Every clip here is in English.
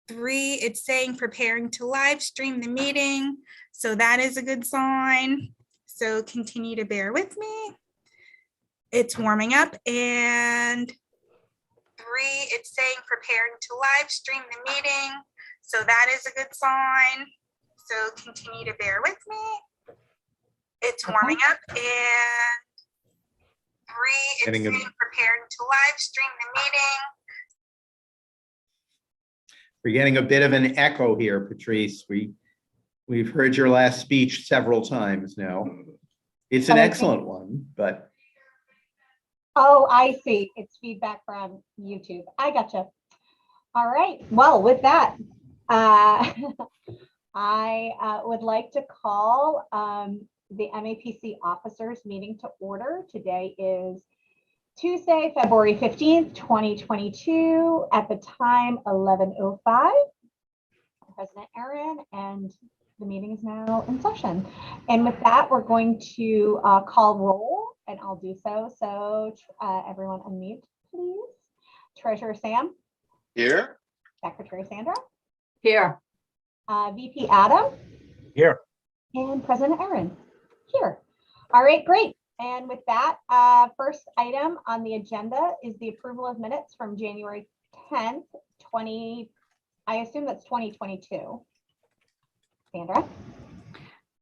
3, it's saying preparing to live stream the meeting. So that is a good sign. So continue to bear with me. It's warming up. And 3, it's saying preparing to live stream the meeting. So that is a good sign. So continue to bear with me. It's warming up. And 3, it's saying preparing to live stream the meeting. We're getting a bit of an echo here, Patrice. We've heard your last speech several times now. It's an excellent one, but. Oh, I see. It's feedback from YouTube. I gotcha. All right. Well, with that, I would like to call the MAPC officers meeting to order. Today is Tuesday, February 15th, 2022, at the time 11:05. President Aaron, and the meeting is now in session. And with that, we're going to call roll, and I'll do so. So everyone unmute, please. Treasurer Sam? Here. Secretary Sandra? Here. VP Adam? Here. And President Aaron? Here. All right, great. And with that, first item on the agenda is the approval of minutes from January 10th, I assume that's 2022. Sandra?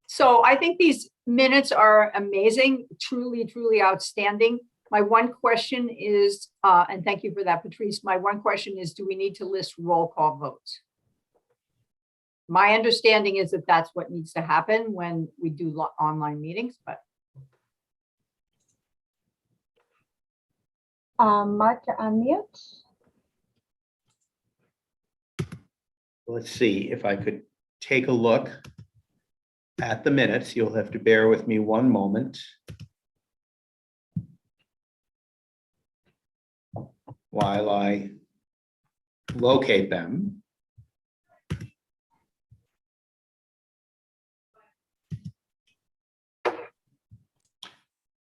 So I think these minutes are amazing, truly, truly outstanding. My one question is, and thank you for that, Patrice. My one question is, do we need to list roll call votes? My understanding is that that's what needs to happen when we do online meetings, but. Mark, you're on mute. Let's see if I could take a look at the minutes. You'll have to bear with me one moment while I locate them.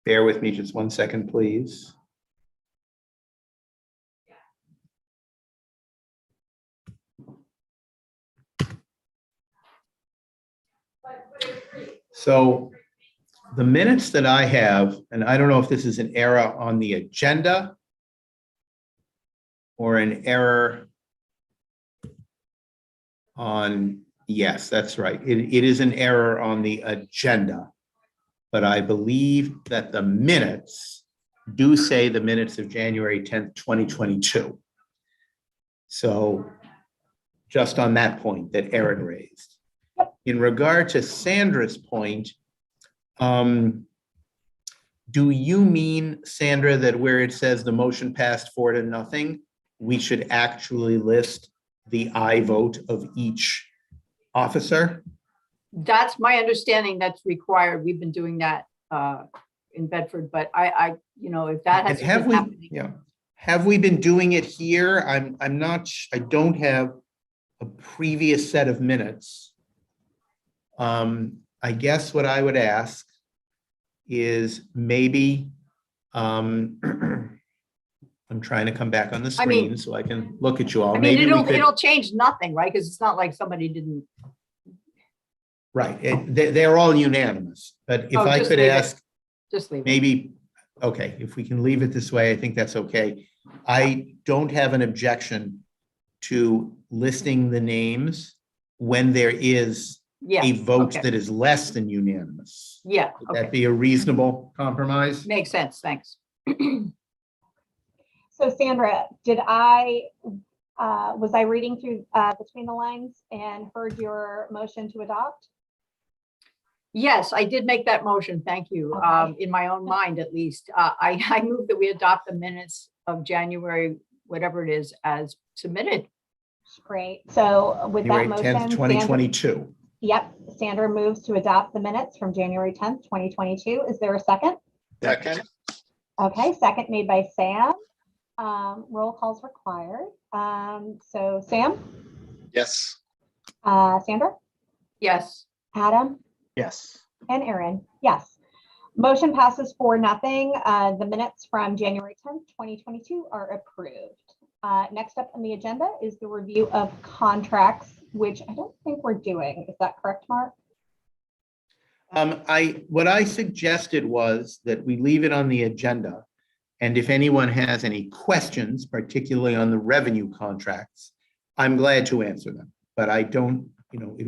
Bear with me just 1 second, please. So the minutes that I have, and I don't know if this is an error on the agenda or an error on, yes, that's right. It is an error on the agenda, but I believe that the minutes do say the minutes of January 10th, 2022. So just on that point that Aaron raised. In regard to Sandra's point, do you mean, Sandra, that where it says the motion passed 4-0, we should actually list the I vote of each officer? That's my understanding. That's required. We've been doing that in Bedford, but I if that has have been we, happening. yeah, have we been doing it here? I'm not. I don't have a previous set of minutes. I guess what I would ask is maybe, I'm trying to come back on the screen so I can look at you all. I mean, Maybe it'll change nothing, right? Because it's not like somebody didn't. Right, they're all unanimous, but if I could ask, just leave it. maybe, okay, if we can leave it this way, I think that's okay. I don't have an objection to listing the names when there is a vote that is less than unanimous. Yeah. Would that be a reasonable compromise? Makes sense. Thanks. So Sandra, was I reading through between the lines and heard your motion to adopt? Yes, I did make that motion. Thank you. Okay. In my own mind, at least. I move that we adopt the minutes of January, whatever it is, as submitted. Great. So with January that 10th, motion, 2022. Yep, Sandra moves to adopt the minutes from January 10th, 2022. Is there a second? Second. Okay, second made by Sam. Roll calls required. So Sam? Yes. Sandra? Yes. Adam? Yes. And Aaron? Yes. Motion passes 4-0. The minutes from January 10th, 2022 are approved. Next up on the agenda is the review of contracts, which I don't think we're doing. Is that correct, Mark? What I suggested was that we leave it on the agenda. And if anyone has any questions, particularly on the revenue contracts, I'm glad to answer them. But I don't, it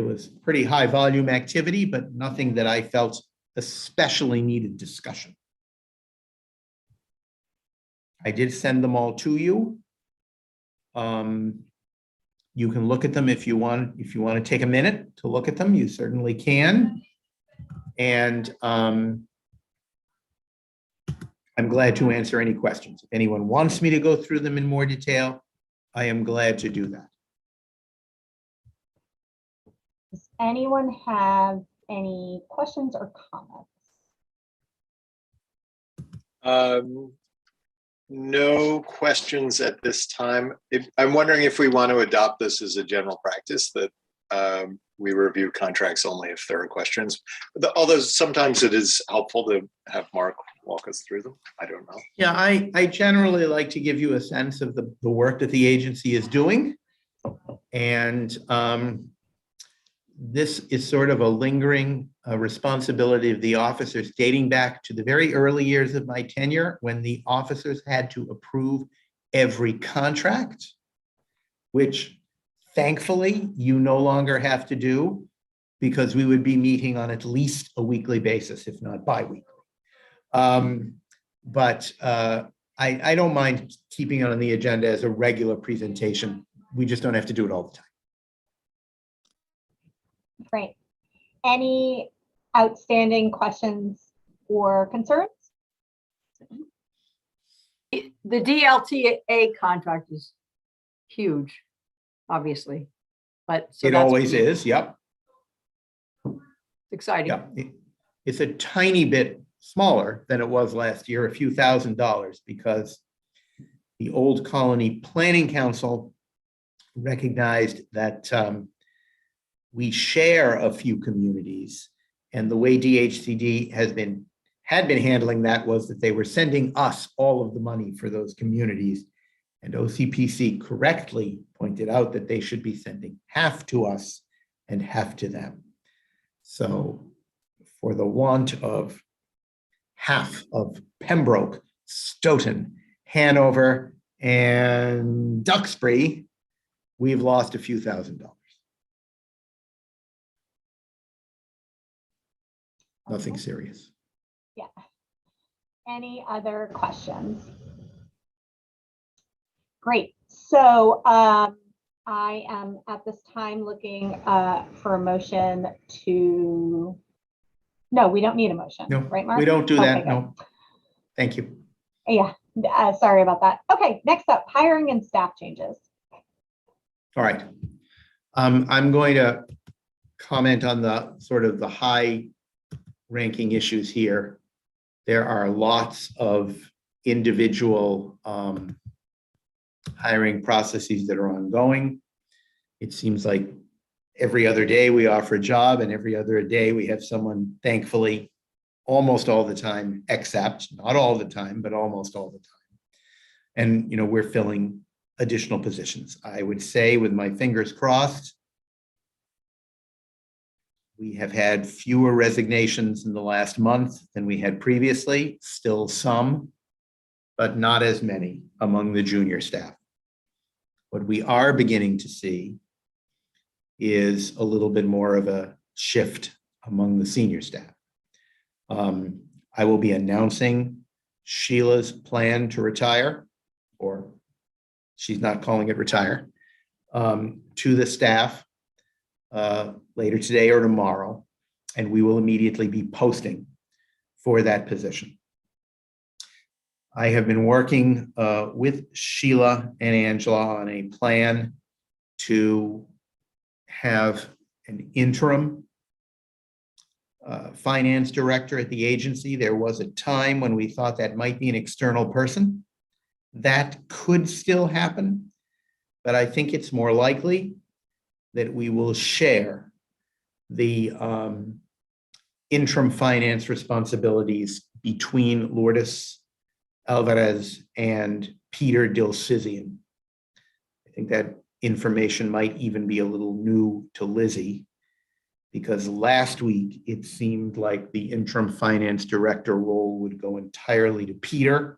was pretty high volume activity, but nothing that I felt especially needed discussion. I did send them all to you. You can look at them if you want. If you want to take a minute to look at them, you certainly can. And I'm glad to answer any questions. If anyone wants me to go through them in more detail, I am glad to do that. Does anyone have any questions or comments? No questions at this time. I'm wondering if we want to adopt this as a general practice that we review contracts only if there are questions. Although sometimes it is helpful to have Mark walk us through them. I don't know. Yeah, I generally like to give you a sense of the work that the agency is doing. And this is sort of a lingering responsibility of the officers dating back to the very early years of my tenure when the officers had to approve every contract, which thankfully you no longer have to do because we would be meeting on at least a weekly basis, if not bi-weekly. But I don't mind keeping it on the agenda as a regular presentation. We just don't have to do it all the time. Great. Any outstanding questions or concerns? The DLTA contract is huge, obviously, but so It that's always pretty is, yep. exciting. Yeah, it's a tiny bit smaller than it was last year, a few $1,000s, because the Old Colony Planning Council recognized that we share a few communities, and the way DHCD had been handling that was that they were sending us all of the money for those communities, and OCPC correctly pointed out that they should be sending half to us and half to them. So for the want of half of Pembroke, Stoughton, Hanover, and Duxbury, we've lost a few $1,000s. Nothing serious. Yeah. Any other questions? Great. So I am at this time looking for a motion to, no, we don't need a motion, No, right, Mark? we don't do that, Okay, no. Thank you. Yeah, sorry about that. Okay, next up, hiring and staff changes. All right. I'm going to comment on the sort of the high ranking issues here. There are lots of individual hiring processes that are ongoing. It seems like every other day we offer a job, and every other day we have someone, thankfully, almost all the time, except not all the time, but almost all the time. And we're filling additional positions. I would say, with my fingers crossed, we have had fewer resignations in the last month than we had previously, still some, but not as many among the junior staff. What we are beginning to see is a little bit more of a shift among the senior staff. I will be announcing Sheila's plan to retire, or she's not calling it retire, to the staff later today or tomorrow, and we will immediately be posting for that position. I have been working with Sheila and Angela on a plan to have an interim finance director at the agency. There was a time when we thought that might be an external person. That could still happen, but I think it's more likely that we will share the interim finance responsibilities between Lourdes Alvarez and Peter Dilsizian. I think that information might even be a little new to Lizzie, because last week it seemed like the interim finance director role would go entirely to Peter.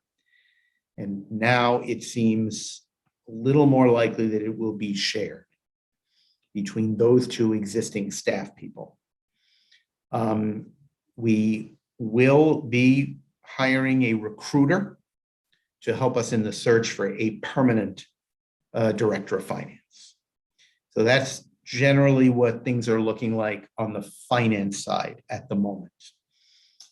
And now it seems a little more likely that it will be shared between those two existing staff people. We will be hiring a recruiter to help us in the search for a permanent director of finance. So that's generally what things are looking like on the finance side at the moment.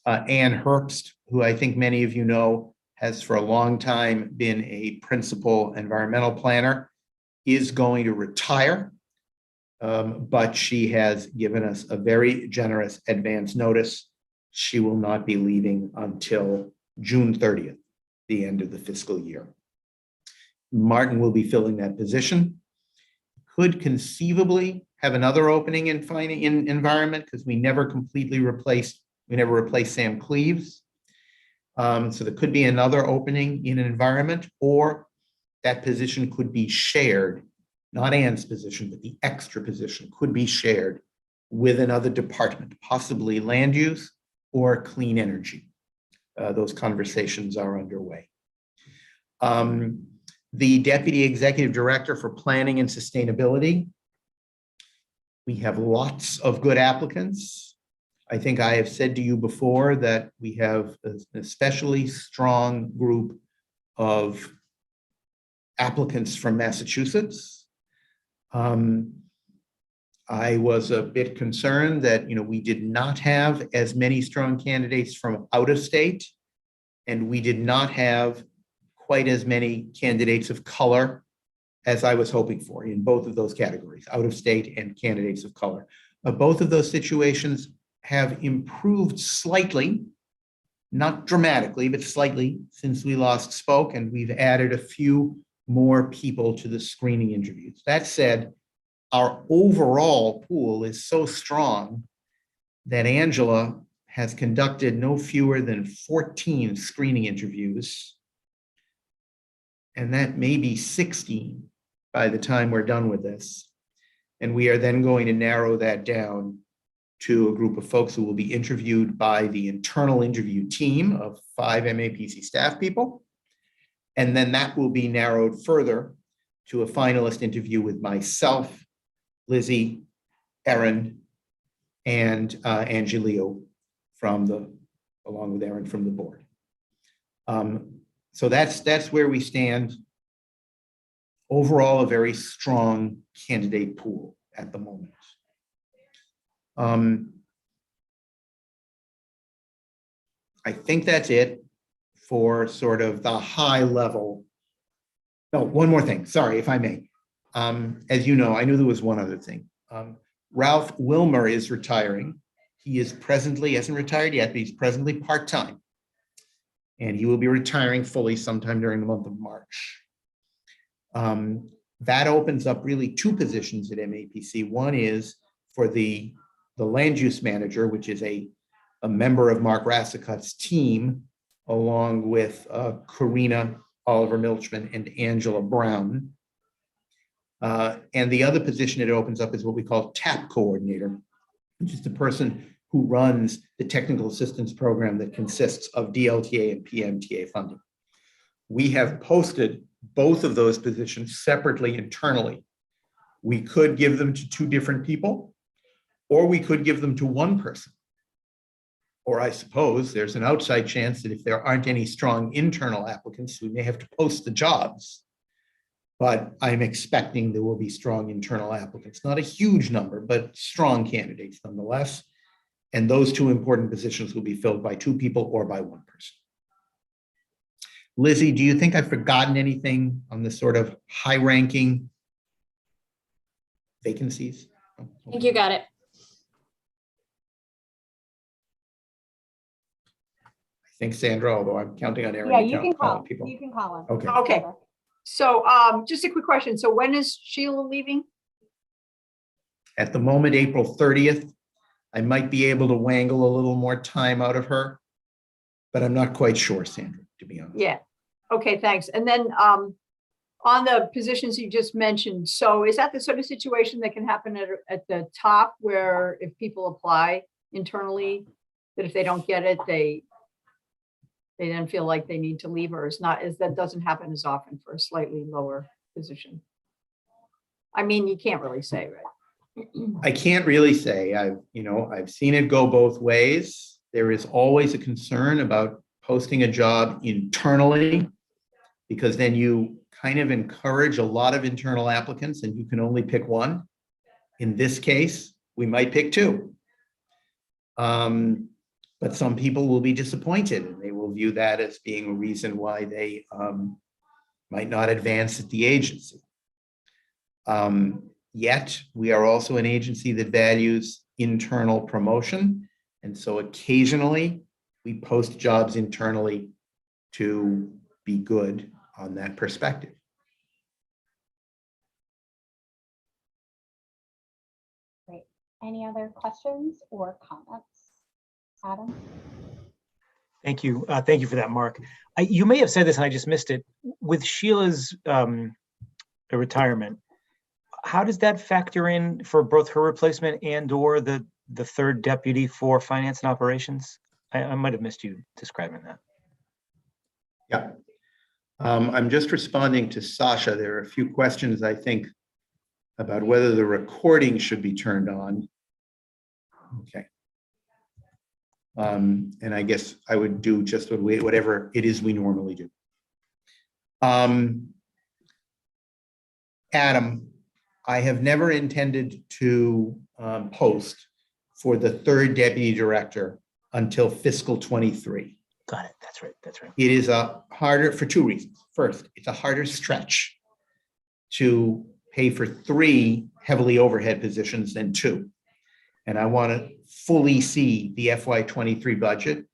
Ann Herbst, who I think many of you know, has for a long time been a principal environmental planner, is going to retire, but she has given us a very generous advance notice. She will not be leaving until June 30th, the end of the fiscal year. Martin will be filling that position. Could conceivably have another opening in environment, because we never replaced Sam Cleaves. So there could be another opening in an environment, or that position could be shared, not Ann's position, but the extra position could be shared with another department, possibly land use or clean energy. Those conversations are underway. The Deputy Executive Director for Planning and Sustainability. We have lots of good applicants. I think I have said to you before that we have an especially strong group of applicants from Massachusetts. I was a bit concerned that we did not have as many strong candidates from out of state, and we did not have quite as many candidates of color as I was hoping for in both of those categories, out of state and candidates of color. Both of those situations have improved slightly, not dramatically, but slightly since we last spoke, and we've added a few more people to the screening interviews. That said, our overall pool is so strong that Angela has conducted no fewer than 14 screening interviews, and that may be 16 by the time we're done with this. And we are then going to narrow that down to a group of folks who will be interviewed by the internal interview team of 5 MAPC staff people. And then that will be narrowed further to a finalist interview with myself, Lizzie, Erin, and Angelio along with Erin from the board. So that's where we stand. Overall, a very strong candidate pool at the moment. I think that's it for sort of the high level. No, one more thing, sorry, if I may. As you know, I knew there was one other thing. Ralph Wilmer is retiring. He is presently, hasn't retired yet, but he's presently part-time. And he will be retiring fully sometime during the month of March. That opens up really two positions at MAPC. One is for the land use manager, which is a member of Mark Rassicut's team, along with Karina Oliver Milchman and Angela Brown. And the other position it opens up is what we call TAP coordinator, which is the person who runs the technical assistance program that consists of DLTA and PMTA funding. We have posted both of those positions separately internally. We could give them to two different people, or we could give them to one person. Or I suppose there's an outside chance that if there aren't any strong internal applicants, we may have to post the jobs. But I'm expecting there will be strong internal applicants, not a huge number, but strong candidates nonetheless. And those two important positions will be filled by two people or by one person. Lizzie, do you think I've forgotten anything on the sort of high-ranking vacancies? I think you got it. I think Sandra, although I'm counting on Erin. Yeah, to you count- can calling call. people. You can call him. Okay. Okay. So just a quick question. So when is Sheila leaving? At the moment, April 30th. I might be able to wangle a little more time out of her, but I'm not quite sure, Sandra, to be honest. Yeah. Okay, thanks. And then on the positions you just mentioned, so is that the sort of situation that can happen at the top where if people apply internally, that if they don't get it, they then feel like they need to leave, or that doesn't happen as often for a slightly lower position? I mean, you can't really say, right? I can't really say. I've seen it go both ways. There is always a concern about posting a job internally, because then you kind of encourage a lot of internal applicants and you can only pick one. In this case, we might pick two. But some people will be disappointed and they will view that as being a reason why they might not advance at the agency. Yet we are also an agency that values internal promotion. And so occasionally we post jobs internally to be good on that perspective. Great. Any other questions or comments? Adam? Thank you. Thank you for that, Mark. You may have said this and I just missed it. With Sheila's retirement, how does that factor in for both her replacement and or the third deputy for finance and operations? I might have missed you describing that. Yeah. I'm just responding to Sasha. There are a few questions, I think, about whether the recording should be turned on. Okay. And I guess I would do just whatever it is we normally do. Adam, I have never intended to post for the third deputy director until fiscal 23. Got it. That's right. That's right. It is for two reasons. First, it's a harder stretch to pay for 3 heavily overhead positions than 2. And I want to fully see the FY23 budget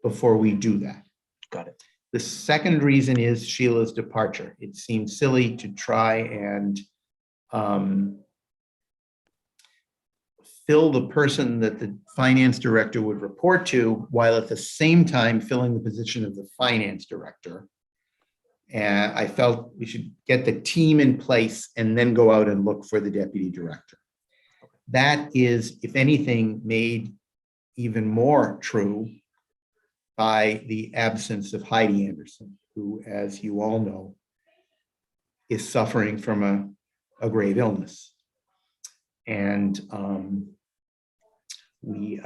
before we do that. Got it. The second reason is Sheila's departure. It seems silly to try and fill the person that the finance director would report to, while at the same time filling the position of the finance director. And I felt we should get the team in place and then go out and look for the deputy director. That is, if anything, made even more true by the absence of Heidi Anderson, who, as you all know, is suffering from a grave illness. And we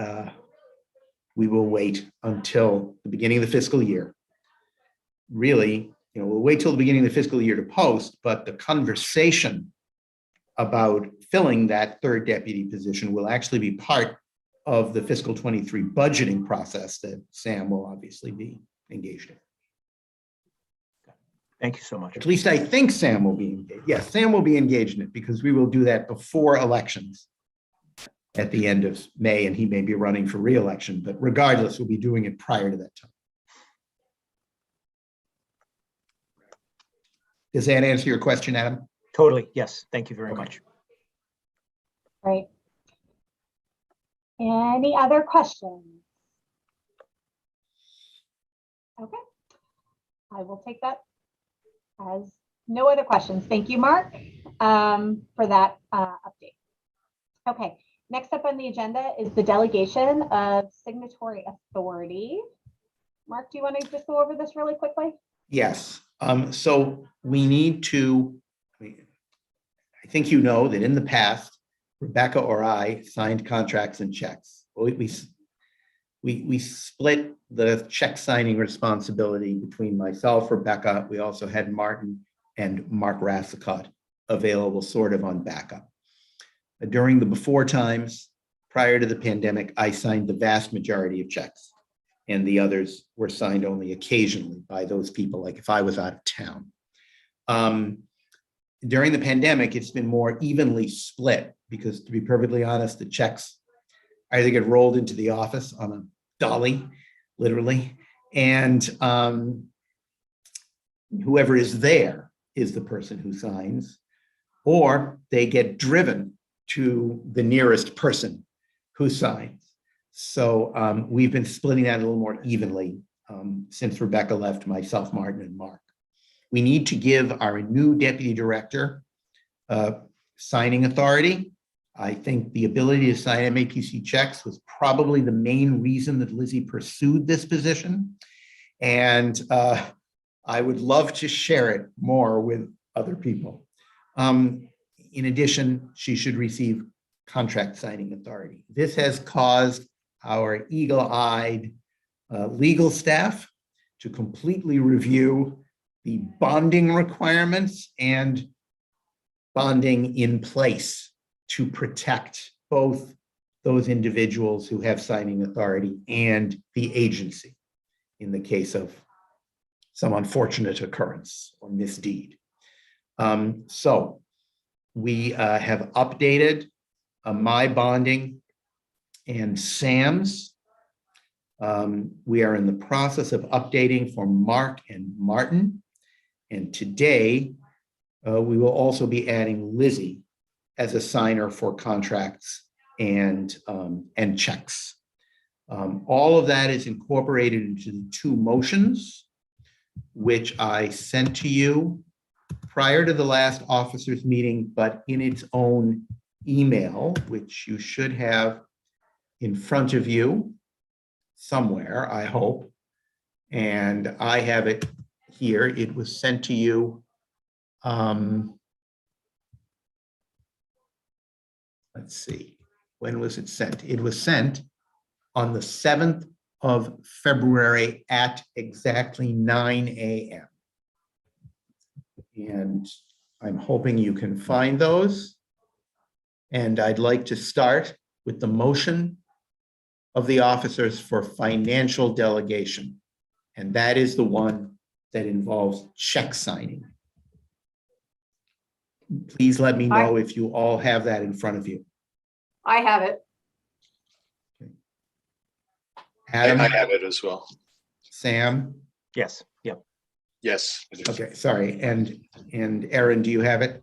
will wait until the beginning of the fiscal year. Really, we'll wait till the beginning of the fiscal year to post, but the conversation about filling that third deputy position will actually be part of the fiscal 23 budgeting process that Sam will obviously be engaged in. Thank you so much. At least I think Sam will be engaged. Yes, Sam will be engaged in it because we will do that before elections at the end of May, and he may be running for re-election, but regardless, we'll be doing it prior to that time. Does that answer your question, Adam? Totally. Yes. Thank you very much. Great. Any other questions? Okay. I will take that as no other questions. Thank you, Mark, for that update. Okay. Next up on the agenda is the delegation of signatory authority. Mark, do you want to just go over this really quickly? Yes. So we need to, I think you know that in the past, Rebecca or I signed contracts and checks. We split the check signing responsibility between myself, Rebecca. We also had Martin and Mark Rassicott available sort of on backup. During the before times, prior to the pandemic, I signed the vast majority of checks, and the others were signed only occasionally by those people, like if I was out of town. During the pandemic, it's been more evenly split because, to be perfectly honest, the checks either get rolled into the office on a dolly, literally, and whoever is there is the person who signs, or they get driven to the nearest person who signs. So we've been splitting that a little more evenly since Rebecca left, myself, Martin, and Mark. We need to give our new deputy director signing authority. I think the ability to sign MAPC checks was probably the main reason that Lizzie pursued this position. And I would love to share it more with other people. In addition, she should receive contract signing authority. This has caused our eagle-eyed legal staff to completely review the bonding requirements and bonding in place to protect both those individuals who have signing authority and the agency in the case of some unfortunate occurrence or misdeed. So we have updated my bonding and Sam's. We are in the process of updating for Mark and Martin. And today, we will also be adding Lizzie as a signer for contracts and checks. All of that is incorporated into the two motions, which I sent to you prior to the last officers meeting, but in its own email, which you should have in front of you somewhere, I hope. And I have it here. It was sent to you. Let's see, when was it sent? It was sent on the 7th of February at exactly 9 a.m. And I'm hoping you can find those. And I'd like to start with the motion of the officers for financial delegation. And that is the one that involves check signing. Please let me know if you all have that in front of you. I have it. Adam, I have it as well. Sam, Yes, yep. Yes. I do. okay, sorry, and Erin, do you have it?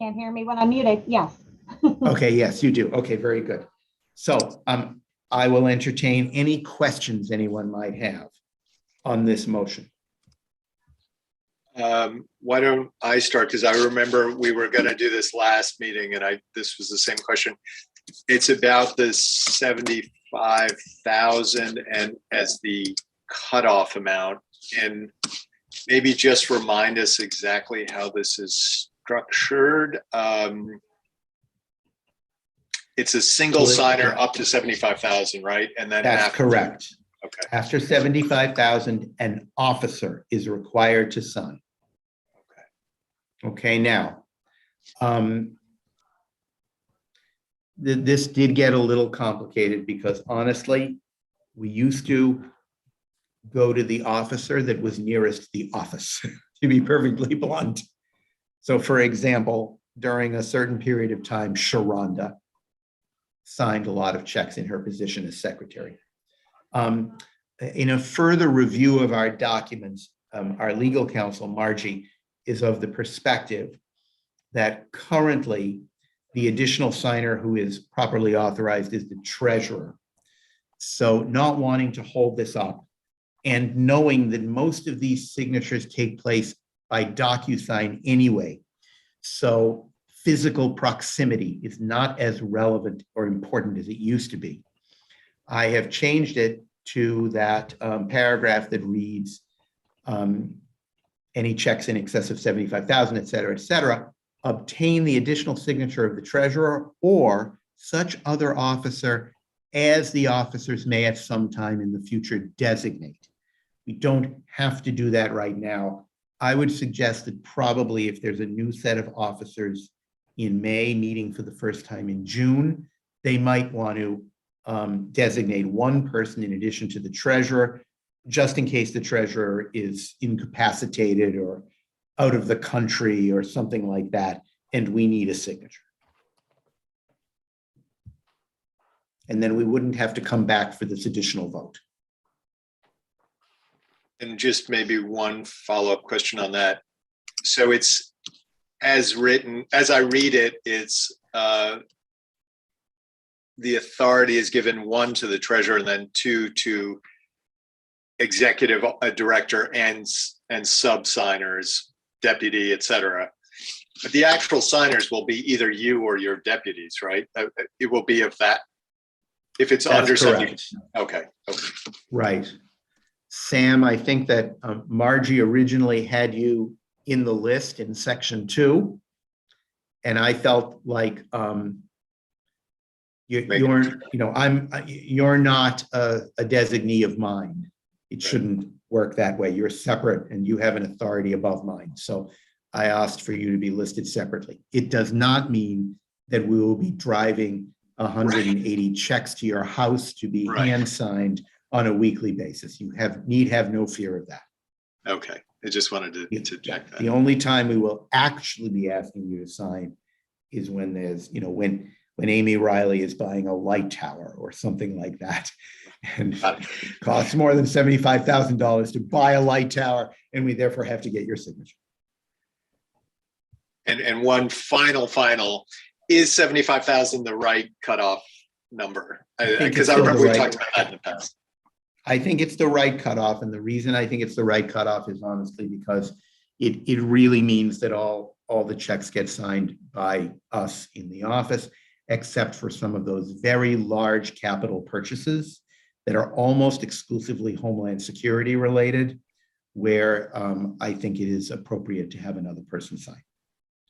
Can't hear me when I'm muted. Yes. Okay, yes, you do. Okay, very good. So I will entertain any questions anyone might have on this motion. Why don't I start? Because I remember we were going to do this last meeting, and this was the same question. It's about the 75,000 and as the cutoff amount, and maybe just remind us exactly how this is structured. It's a single signer up to 75,000, right? And then That's correct. Okay. After 75,000, an officer is required to sign. Okay, now, this did get a little complicated because honestly, we used to go to the officer that was nearest the office, to be perfectly blunt. So for example, during a certain period of time, Sharonda signed a lot of checks in her position as secretary. In a further review of our documents, our legal counsel, Margie, is of the perspective that currently the additional signer who is properly authorized is the treasurer. So not wanting to hold this up and knowing that most of these signatures take place by DocuSign anyway. So physical proximity is not as relevant or important as it used to be. I have changed it to that paragraph that reads, any checks in excess of 75,000, et cetera, obtain the additional signature of the treasurer or such other officer as the officers may at some time in the future designate. We don't have to do that right now. I would suggest that probably if there's a new set of officers in May meeting for the first time in June, they might want to designate one person in addition to the treasurer, just in case the treasurer is incapacitated or out of the country or something like that, and we need a signature. And then we wouldn't have to come back for this additional vote. And just maybe one follow-up question on that. So it's as written, as I read it, it's the authority is given, one to the treasurer and then two to executive director and sub-signers, deputy, et cetera. But the actual signers will be either you or your deputies, right? It will be of that. If it's under That's 70. correct. Okay. Right. Sam, I think that Margie originally had you in the list in section 2. And I felt like you're not a designee of mine. It shouldn't work that way. You're separate and you have an authority above mine. So I asked for you to be listed separately. It does not mean that we will be driving 180 checks to your house to be hand signed on a weekly basis. You need have no fear of that. Okay. I just wanted to check that. The only time we will actually be asking you to sign is when there's, when Amy Riley is buying a light tower or something like that. And it costs more than $75,000 to buy a light tower, and we therefore have to get your signature. And one final, is 75,000 the right cutoff number? Because I remember we talked about that in the past. I think it's the right cutoff. And the reason I think it's the right cutoff is honestly because it really means that all the checks get signed by us in the office, except for some of those very large capital purchases that are almost exclusively Homeland Security related, where I think it is appropriate to have another person sign.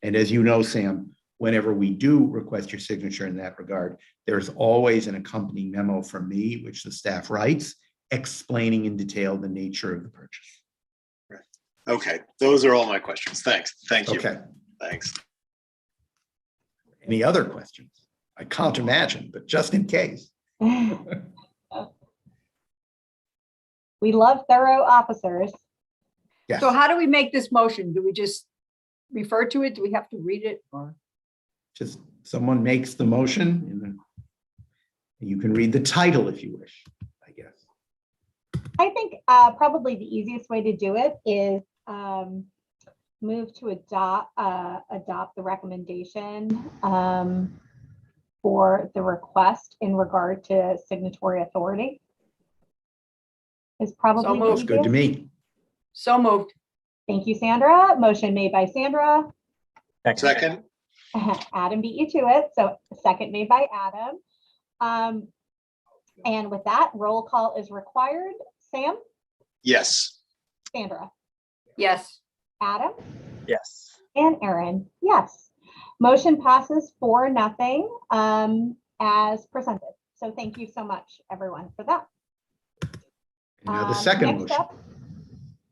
And as you know, Sam, whenever we do request your signature in that regard, there's always an accompanying memo from me, which the staff writes, explaining in detail the nature of the purchase. Right. Okay, those are all my questions. Thanks. Thank you. Okay. Thanks. Any other questions? I can't imagine, but just in case. We love thorough officers. Yes. So how do we make this motion? Do we just refer to it? Do we have to read it or? Just someone makes the motion and then you can read the title if you wish, I guess. I think probably the easiest way to do it is move to adopt the recommendation for the request in regard to signatory authority. Is probably So the Looks good to easiest. me. So moved. Thank you, Sandra. Motion made by Sandra. Second. Adam beat you to it. So second made by Adam. And with that, roll call is required. Sam, Yes. Sandra, Yes. Adam, Yes. and Aaron. Yes. Motion passes 4-0 as presented. So thank you so much, everyone, for that. Now the second Next motion. up,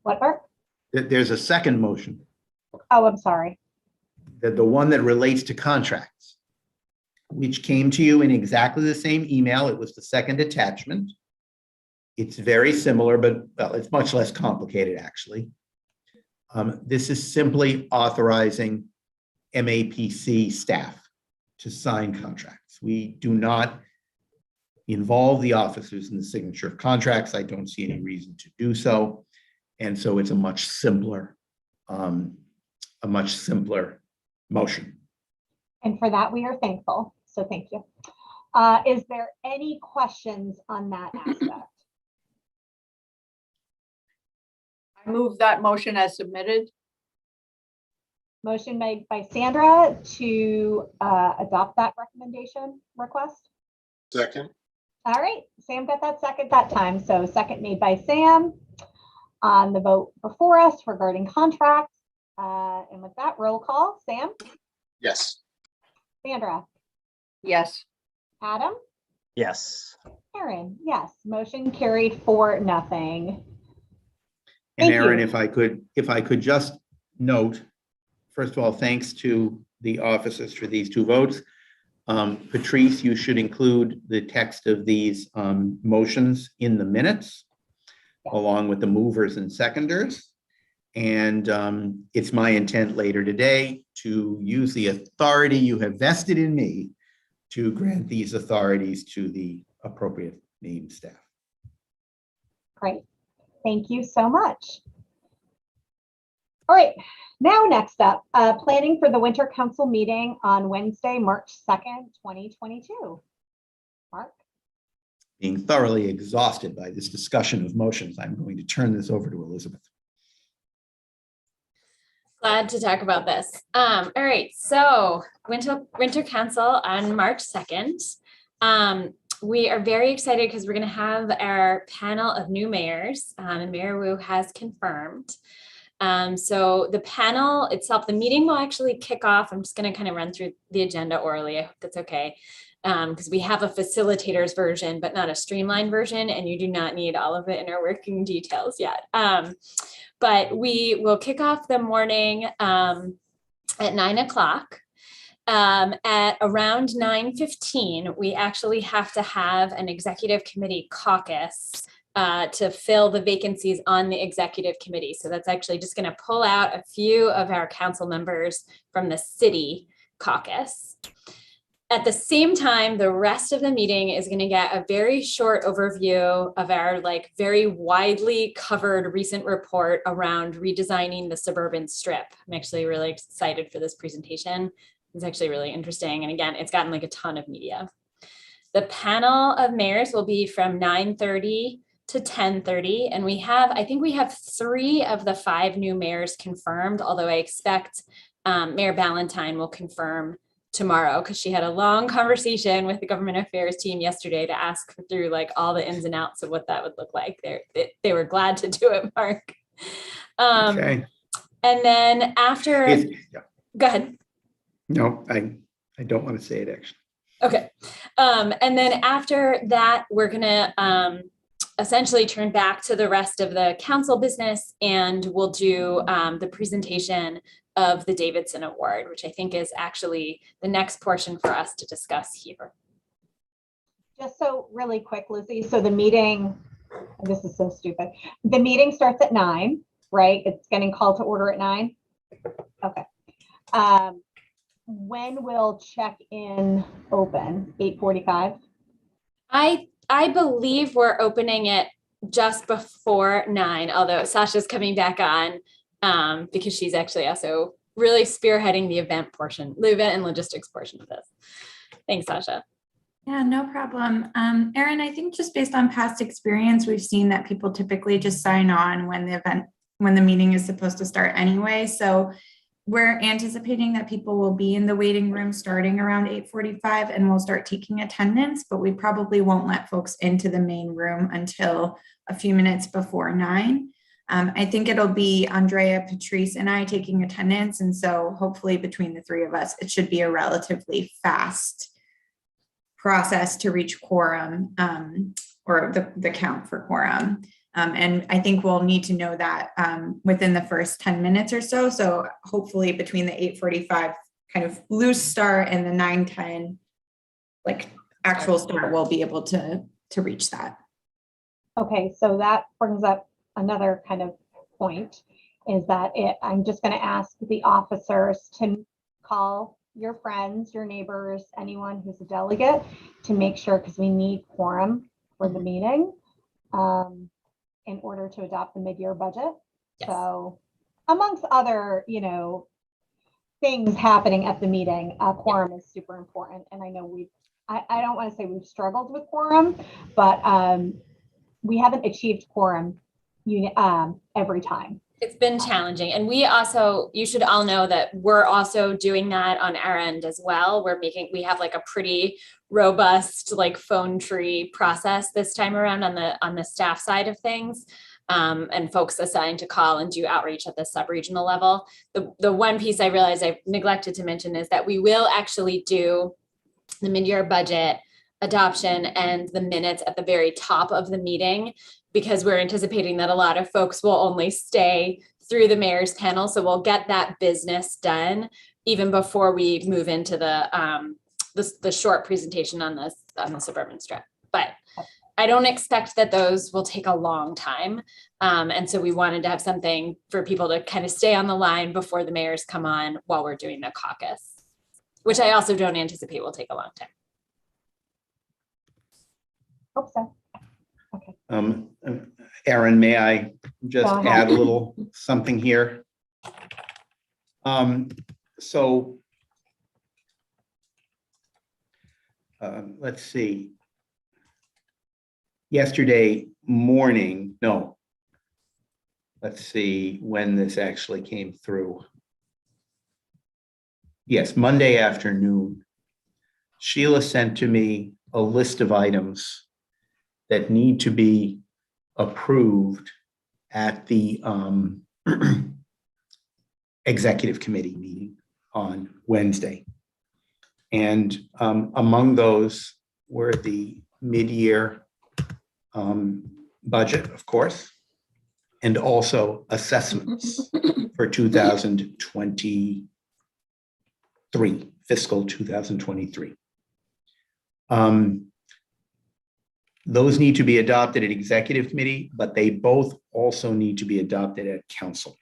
what part? There's a second motion, Oh, I'm sorry. the one that relates to contracts, which came to you in exactly the same email. It was the second attachment. It's very similar, but well, it's much less complicated, actually. This is simply authorizing MAPC staff to sign contracts. We do not involve the officers in the signature of contracts. I don't see any reason to do so. And so it's a much simpler motion. And for that, we are thankful. So thank you. Is there any questions on that aspect? I move that motion as submitted. Motion made by Sandra to adopt that recommendation request. Second. All right, Sam got that second that time. So second made by Sam on the vote before us regarding contracts. And with that, roll call. Sam, Yes. Sandra, Yes. Adam, Yes. Aaron. Yes, motion carried 4-0. And Thank Aaron, you. if I could just note, first of all, thanks to the officers for these two votes. Patrice, you should include the text of these motions in the minutes, along with the movers and seconders. And it's my intent later today to use the authority you have vested in me to grant these authorities to the appropriate named staff. Great. Thank you so much. All right, now next up, planning for the Winter Council meeting on Wednesday, March 2nd, 2022. Mark? Being thoroughly exhausted by this discussion of motions, I'm going to turn this over to Elizabeth. Glad to talk about this. All right, so Winter Council on March 2nd. We are very excited because we're going to have our panel of new mayors, and Mayor Wu has confirmed. So the panel itself, the meeting will actually kick off. I'm just going to kind of run through the agenda orally. I hope that's okay. Because we have a facilitators version, but not a streamlined version, and you do not need all of it in our working details yet. But we will kick off the morning at 9 o'clock. At around 9:15, we actually have to have an executive committee caucus to fill the vacancies on the executive committee. So that's actually just going to pull out a few of our council members from the city caucus. At the same time, the rest of the meeting is going to get a very short overview of our very widely covered recent report around redesigning the suburban strip. I'm actually really excited for this presentation. It's actually really interesting. And again, it's gotten a ton of media. The panel of mayors will be from 9:30 to 10:30. And I think we have 3 of the 5 new mayors confirmed, although I expect Mayor Ballantyne will confirm tomorrow because she had a long conversation with the government affairs team yesterday to ask through all the ins and outs of what that would look like. They were glad to do it, Mark. Okay. And then after, go ahead. No, I don't want to say it actually. Okay. And then after that, we're going to essentially turn back to the rest of the council business, and we'll do the presentation of the Davidson Award, which I think is actually the next portion for us to discuss here. Just so really quick, Lizzie, so the meeting, this is so stupid. The meeting starts at 9, right? It's getting called to order at 9. Okay. When will check-in open? 8:45? I believe we're opening it just before 9, although Sasha's coming back on because she's actually also really spearheading the event and logistics portion of this. Thanks, Sasha. Yeah, no problem. Erin, I think just based on past experience, we've seen that people typically just sign on when the meeting is supposed to start anyway. So we're anticipating that people will be in the waiting room starting around 8:45 and we'll start taking attendance, but we probably won't let folks into the main room until a few minutes before 9. I think it'll be Andrea, Patrice, and I taking attendance. And so hopefully between the 3 of us, it should be a relatively fast process to reach quorum or the count for quorum. And I think we'll need to know that within the first 10 minutes or so. So hopefully between the 8:45 kind of loose start and the 9:10 actual start, we'll be able to reach that. Okay, so that brings up another kind of point is that I'm just going to ask the officers to call your friends, your neighbors, anyone who's a delegate to make sure, because we need quorum for the meeting in order to adopt the mid-year budget. Yes. So amongst other, things happening at the meeting, quorum is super important. And I know I don't want to say we've struggled with quorum, but we haven't achieved quorum every time. It's been challenging. And you should all know that we're also doing that on our end as well. We have a pretty robust phone tree process this time around on the staff side of things. And folks assigned to call and do outreach at the sub-regional level. The one piece I realized I neglected to mention is that we will actually do the mid-year budget adoption and the minutes at the very top of the meeting, because we're anticipating that a lot of folks will only stay through the mayor's panel. So we'll get that business done even before we move into the short presentation on the suburban strip. But I don't expect that those will take a long time. And so we wanted to have something for people to kind of stay on the line before the mayors come on while we're doing the caucus, which I also don't anticipate will take a long time. Hope so. Okay. Erin, may I just Go ahead. add a little something here? Let's see. yesterday morning, no. Let's see when this actually came through. Yes, Monday afternoon, Sheila sent to me a list of items that need to be approved at the executive committee meeting on Wednesday. And among those were the mid-year budget, of course, and also assessments for 2023, fiscal 2023. Those need to be adopted at executive committee, but they both also need to be adopted at council.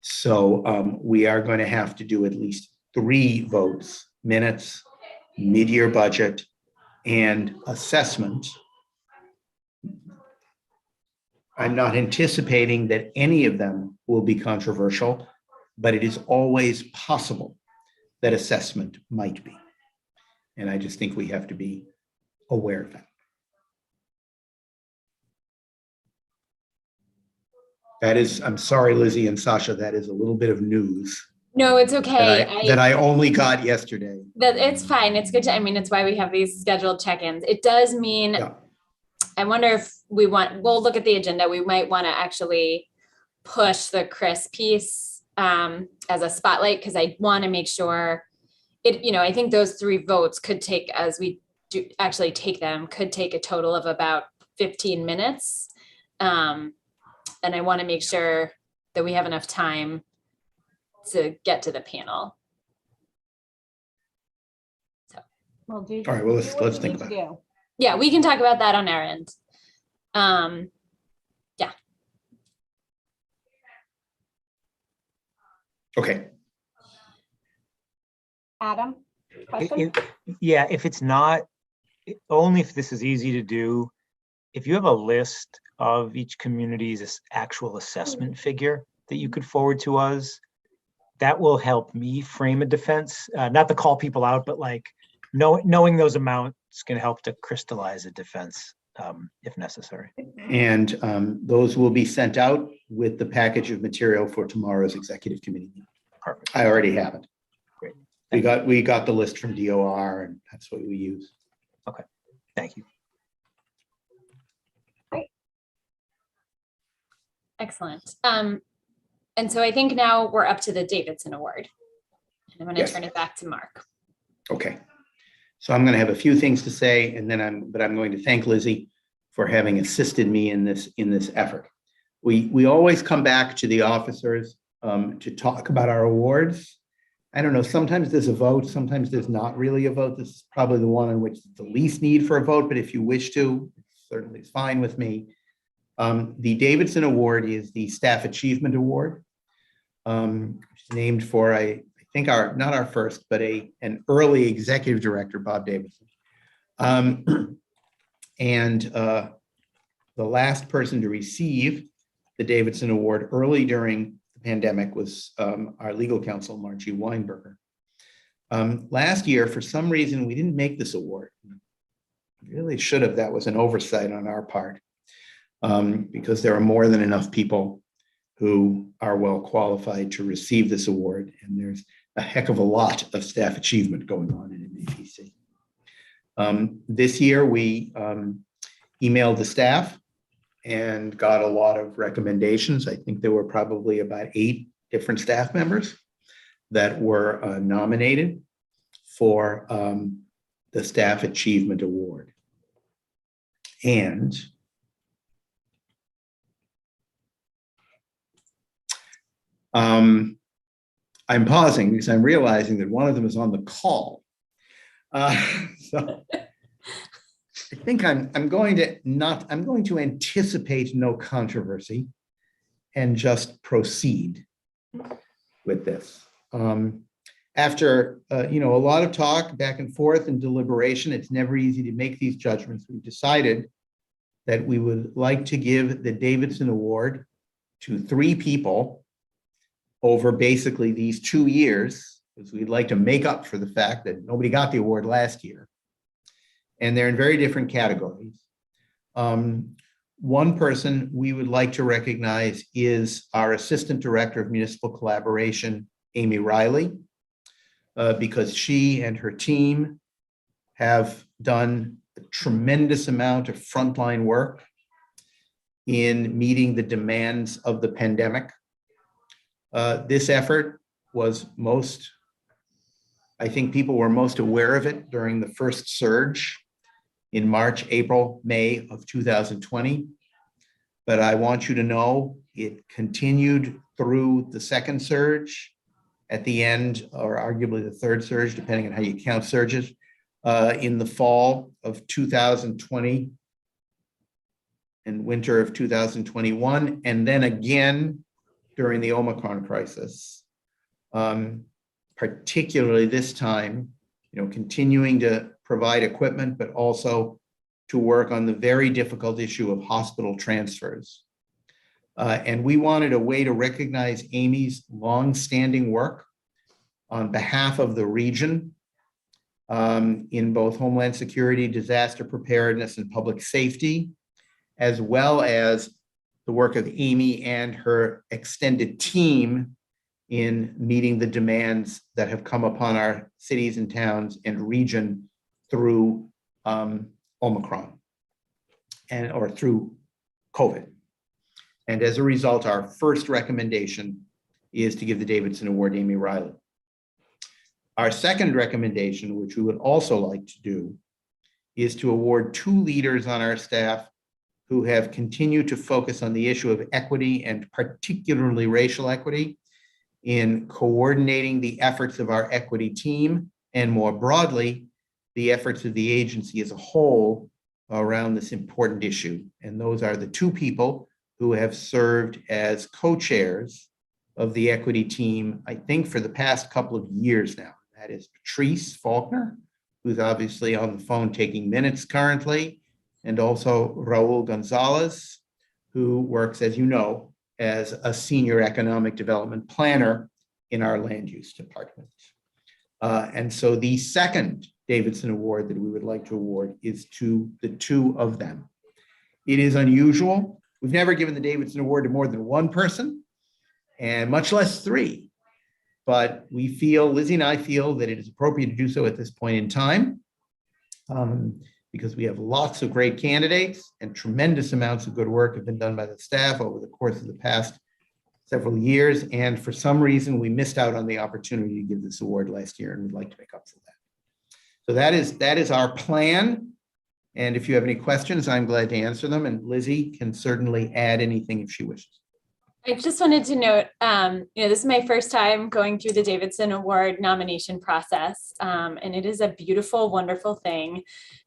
So we are going to have to do at least 3 votes: minutes, mid-year budget, and assessment. I'm not anticipating that any of them will be controversial, but it is always possible that assessment might be. And I just think we have to be aware of that. That is, I'm sorry, Lizzie and Sasha, that is a little bit of news No, it's okay. that I only got yesterday. That it's fine. It's good to, I mean, it's why we have these scheduled check-ins. It does mean, Yeah. I wonder if we'll look at the agenda. We might want to actually push the Chris piece as a spotlight, because I want to make sure it, I think those 3 votes could take, as we do actually take them, could take a total of about 15 minutes. And I want to make sure that we have enough time to get to the panel. So, We'll do. All right, well, do what let's you think need to about do. yeah, we can talk about that on our end. Yeah. Okay. Adam, question? Yeah, if it's not, only if this is easy to do, if you have a list of each community's actual assessment figure that you could forward to us, that will help me frame a defense, not to call people out, but like knowing those amounts can help to crystallize a defense if necessary. And those will be sent out with the package of material for tomorrow's executive committee meeting. Perfect. I already have it. Great. We got the list from DOR, and that's what we use. Okay, thank you. Excellent. And so I think now we're up to the Davidson Award. And I'm going to Yes. turn it back to Mark. Okay. So I'm going to have a few things to say, and then I'm going to thank Lizzie for having assisted me in this effort. We always come back to the officers to talk about our awards. I don't know, sometimes there's a vote, sometimes there's not really a vote. This is probably the one in which the least need for a vote, but if you wish to, it certainly is fine with me. The Davidson Award is the Staff Achievement Award, which is named for, I think not our first, but an early executive director, Bob Davidson. And the last person to receive the Davidson Award early during the pandemic was our legal counsel, Margie Weinberger. Last year, for some reason, we didn't make this award. We really should have. That was an oversight on our part. Because there are more than enough people who are well qualified to receive this award, and there's a heck of a lot of staff achievement going on in MAPC. This year, we emailed the staff and got a lot of recommendations. I think there were probably about 8 different staff members that were nominated for the Staff Achievement Award. And I'm pausing because I'm realizing that one of them is on the call. So I think I'm going to anticipate no controversy and just proceed with this. After a lot of talk back and forth and deliberation, it's never easy to make these judgments. We decided that we would like to give the Davidson Award to 3 people over basically these 2 years, because we'd like to make up for the fact that nobody got the award last year. And they're in very different categories. One person we would like to recognize is our Assistant Director of Municipal Collaboration, Amy Riley, because she and her team have done a tremendous amount of frontline work in meeting the demands of the pandemic. This effort was I think people were most aware of it during the first surge in March, April, May of 2020. But I want you to know it continued through the second surge at the end, or arguably the third surge, depending on how you count surges, in the fall of 2020 and winter of 2021, and then again during the Omicron crisis. Particularly this time, continuing to provide equipment, but also to work on the very difficult issue of hospital transfers. And we wanted a way to recognize Amy's longstanding work on behalf of the region in both Homeland Security, disaster preparedness, and public safety, as well as the work of Amy and her extended team in meeting the demands that have come upon our cities and towns and region through Omicron or through COVID. And as a result, our first recommendation is to give the Davidson Award to Amy Riley. Our second recommendation, which we would also like to do, is to award 2 leaders on our staff who have continued to focus on the issue of equity, and particularly racial equity, in coordinating the efforts of our equity team, and more broadly, the efforts of the agency as a whole around this important issue. And those are the 2 people who have served as co-chairs of the equity team, I think, for the past couple of years now. That is Patrice Faulkner, who's obviously on the phone taking minutes currently, and also Raul Gonzalez, who works, as you know, as a senior economic development planner in our land use department. And so the second Davidson Award that we would like to award is to the 2 of them. It is unusual. We've never given the Davidson Award to more than 1 person, and much less 3. But we feel, Lizzie and I feel, that it is appropriate to do so at this point in time, because we have lots of great candidates and tremendous amounts of good work have been done by the staff over the course of the past several years. And for some reason, we missed out on the opportunity to give this award last year, and we'd like to make up for that. So that is our plan. And if you have any questions, I'm glad to answer them. And Lizzie can certainly add anything if she wishes. I just wanted to note, this is my first time going through the Davidson Award nomination process, and it is a beautiful, wonderful thing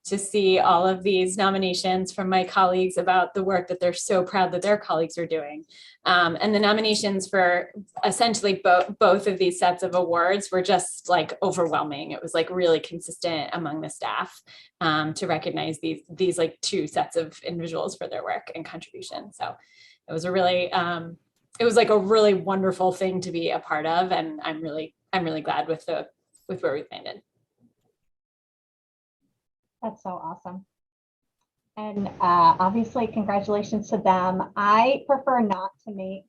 to see all of these nominations from my colleagues about the work that they're so proud that their colleagues are doing. And the nominations for essentially both of these sets of awards were just like overwhelming. It was like really consistent among the staff to recognize these like 2 sets of individuals for their work and contribution. So it was a really it was like a really wonderful thing to be a part of, and I'm really glad with where we landed. That's so awesome. And obviously, congratulations to them. I prefer not to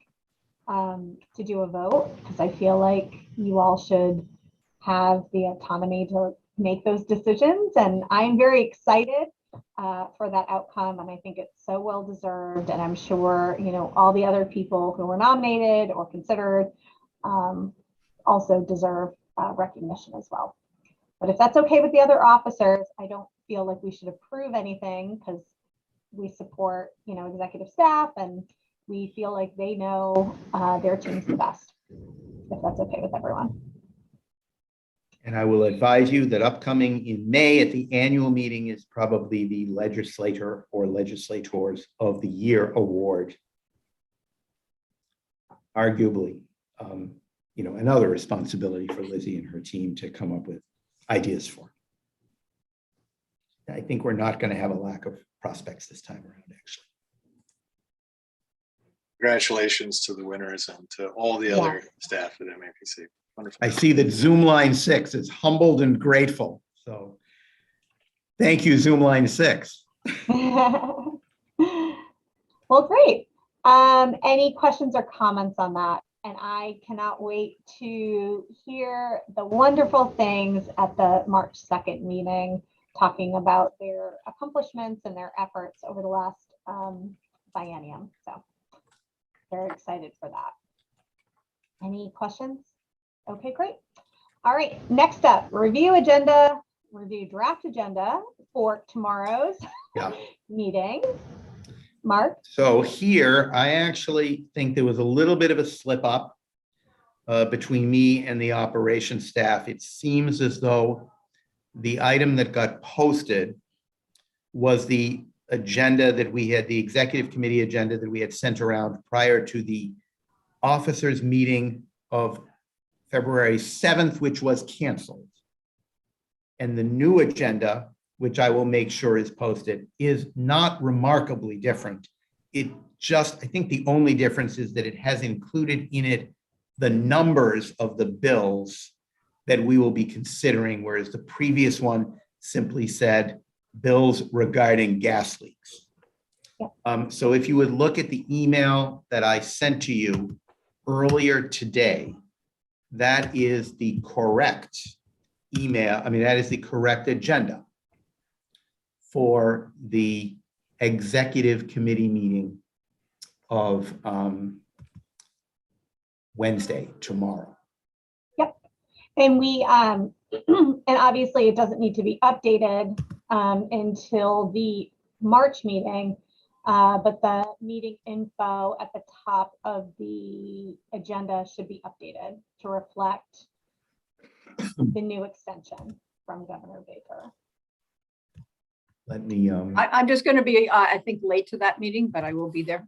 to do a vote, because I feel like you all should have the autonomy to make those decisions. And I'm very excited for that outcome, and I think it's so well deserved. And I'm sure all the other people who were nominated or considered also deserve recognition as well. But if that's okay with the other officers, I don't feel like we should approve anything, because we support executive staff, and we feel like they know their teams the best. If that's okay with everyone. And I will advise you that upcoming in May at the annual meeting is probably the Legislator or Legislators of the Year Award. Arguably, another responsibility for Lizzie and her team to come up with ideas for. I think we're not going to have a lack of prospects this time around, actually. Congratulations to the winners and to all the other staff at MAPC. Wonderful. I see that Zoom line 6 is humbled and grateful. So thank you, Zoom line 6. Well, great. Any questions or comments on that? And I cannot wait to hear the wonderful things at the March 2nd meeting, talking about their accomplishments and their efforts over the last biennium. So very excited for that. Any questions? Okay, great. All right, next up, review draft agenda for tomorrow's meeting. Mark? So here, I actually think there was a little bit of a slip up between me and the operations staff. It seems as though the item that got posted was the agenda that we had, the executive committee agenda that we had sent around prior to the officers meeting of February 7th, which was canceled. And the new agenda, which I will make sure is posted, is not remarkably different. It just, I think the only difference is that it has included in it the numbers of the bills that we will be considering, whereas the previous one simply said bills regarding gas leaks. So if you would look at the email that I sent to you earlier today, that is the correct email. I mean, that is the correct agenda for the executive committee meeting of Wednesday, tomorrow. Yep. And we, and obviously it doesn't need to be updated until the March meeting, but the meeting info at the top of the agenda should be updated to reflect the new extension from Governor Baker. Let me, I'm just going to be, I think, late to that meeting, but I will be there.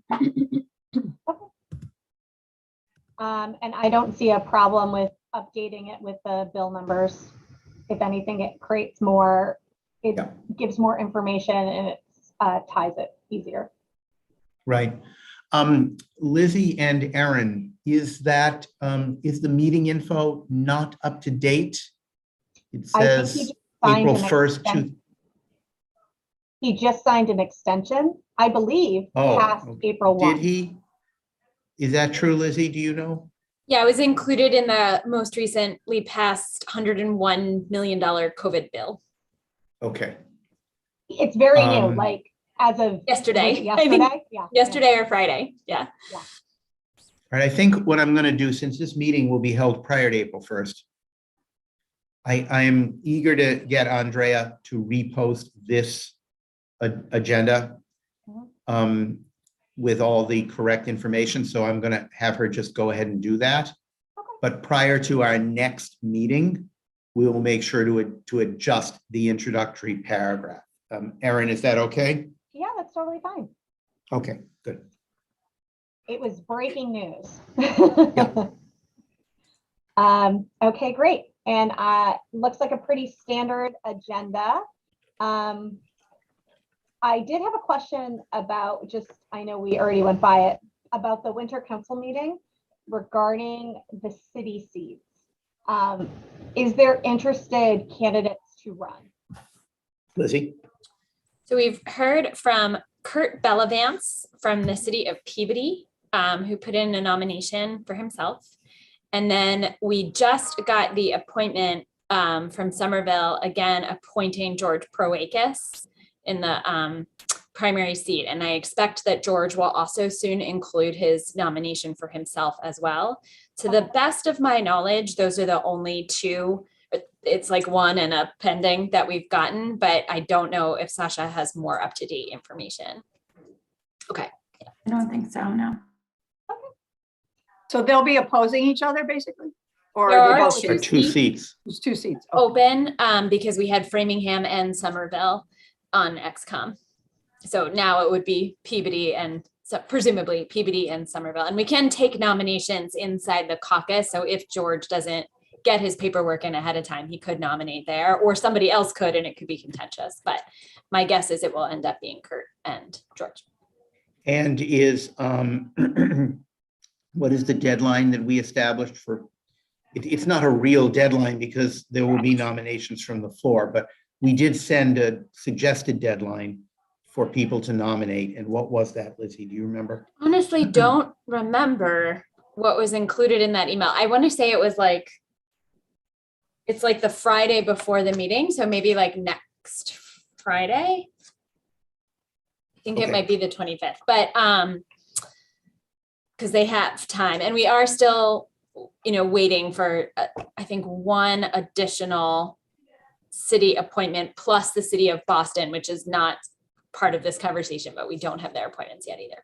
And I don't see a problem with updating it with the bill numbers. If anything, it creates more, it gives more information and it ties it easier. right. Lizzie and Erin, is that, is the meeting info not up to date? It I think he says just signed April an 1st. extension. He just signed an extension, I believe, past April 1. Did he? Is that true, Lizzie? Do you know? Yeah, it was included in the most recently passed $101 million COVID bill. Okay. It's very new, like as of Yesterday. yesterday? I think Yeah. yesterday or Friday. Yeah. All right, I think what I'm going to do, since this meeting will be held prior to April 1st, I am eager to get Andrea to repost this agenda with all the correct information. So I'm going to have her just go ahead and do that. Okay. But prior to our next meeting, we will make sure to adjust the introductory paragraph. Erin, is that okay? Yeah, that's totally fine. Okay, good. It was breaking news. Yeah. Okay, great. And looks like a pretty standard agenda. I did have a question about I know we already went by it, about the winter council meeting regarding the city seats. Is there interested candidates to run? Lizzie? So we've heard from Kurt Bellavance from the city of Peabody, who put in a nomination for himself. And then we just got the appointment from Somerville, again, appointing George Proakis in the primary seat. And I expect that George will also soon include his nomination for himself as well. To the best of my knowledge, those are the only two. It's like one and a pending that we've gotten, but I don't know if Sasha has more up-to-date information. Okay. I don't think so, no. So they'll be opposing each other, basically? Or There they are both- Or two seats. There's two seats. Okay. Open because we had Framingham and Somerville on XCOM. So now it would be Peabody and presumably Peabody and Somerville. And we can take nominations inside the caucus. So if George doesn't get his paperwork in ahead of time, he could nominate there, or somebody else could, and it could be contentious. But my guess is it will end up being Kurt and George. And is, what is the deadline that we established for? It's not a real deadline because there will be nominations from the floor, but we did send a suggested deadline for people to nominate. And what was that, Lizzie? Do you remember? Honestly, don't remember what was included in that email. I want to say it was like, it's like the Friday before the meeting. So maybe like next Friday. I think it Okay. might be the 25th, but because they have time, and we are still, waiting for, I think, one additional city appointment plus the city of Boston, which is not part of this conversation, but we don't have their appointments yet either.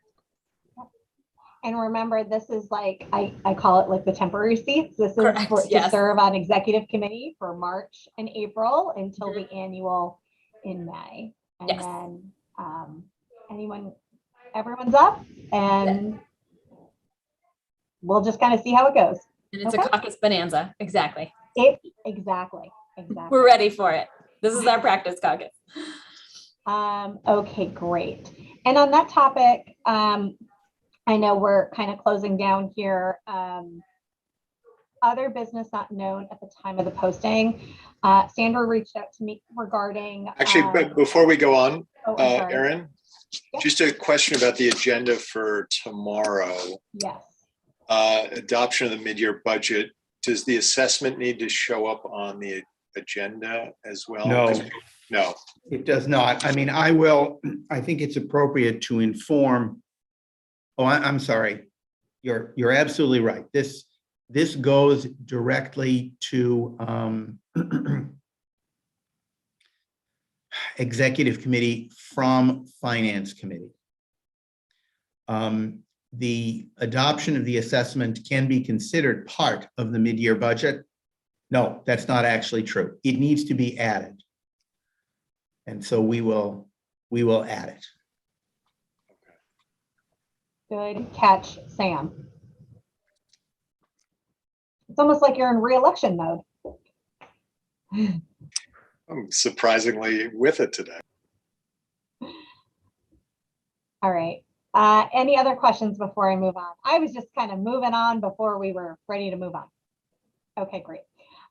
And remember, this is like, I call it like the temporary seats. This is Correct, to yes. serve on executive committee for March and April until the annual in May. And Yes. then everyone's up, and we'll just kind of see how it goes. And it's Okay. a caucus bonanza. Exactly. Exactly. We're ready for it. This is our practice caucus. Okay, great. And on that topic, I know we're kind of closing down here. Other business not known at the time of the posting. Sandra reached out to me regarding. Actually, but before we go on, I'm sorry. Erin, Yep. just a question about the agenda for tomorrow. Yes. Adoption of the mid-year budget. Does the assessment need to show up on the agenda as well? No. No. It does not. I mean, I think it's appropriate to inform. Oh, I'm sorry. You're absolutely right. This goes directly to executive committee from finance committee. The adoption of the assessment can be considered part of the mid-year budget. No, that's not actually true. It needs to be added. And so we will add it. Good catch, Sam. It's almost like you're in re-election mode. I'm surprisingly with it today. All right. Any other questions before I move on? I was just kind of moving on before we were ready to move on. Okay, great.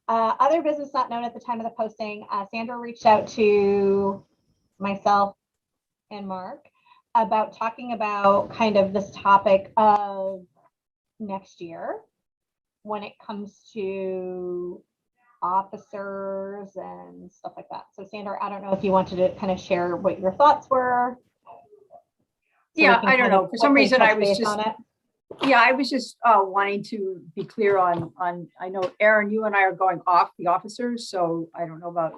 Other business not known at the time of the posting. Sandra reached out to myself and Mark about talking about kind of this topic of next year when it comes to officers and stuff like that. So Sandra, I don't know if you wanted to kind of share what your thoughts were. So Yeah, we can I don't kind of know. For some quickly reason, touch I was base just, on it. yeah, I was just wanting to be clear on, I know Aaron, you and I are going off the officers, so I don't know about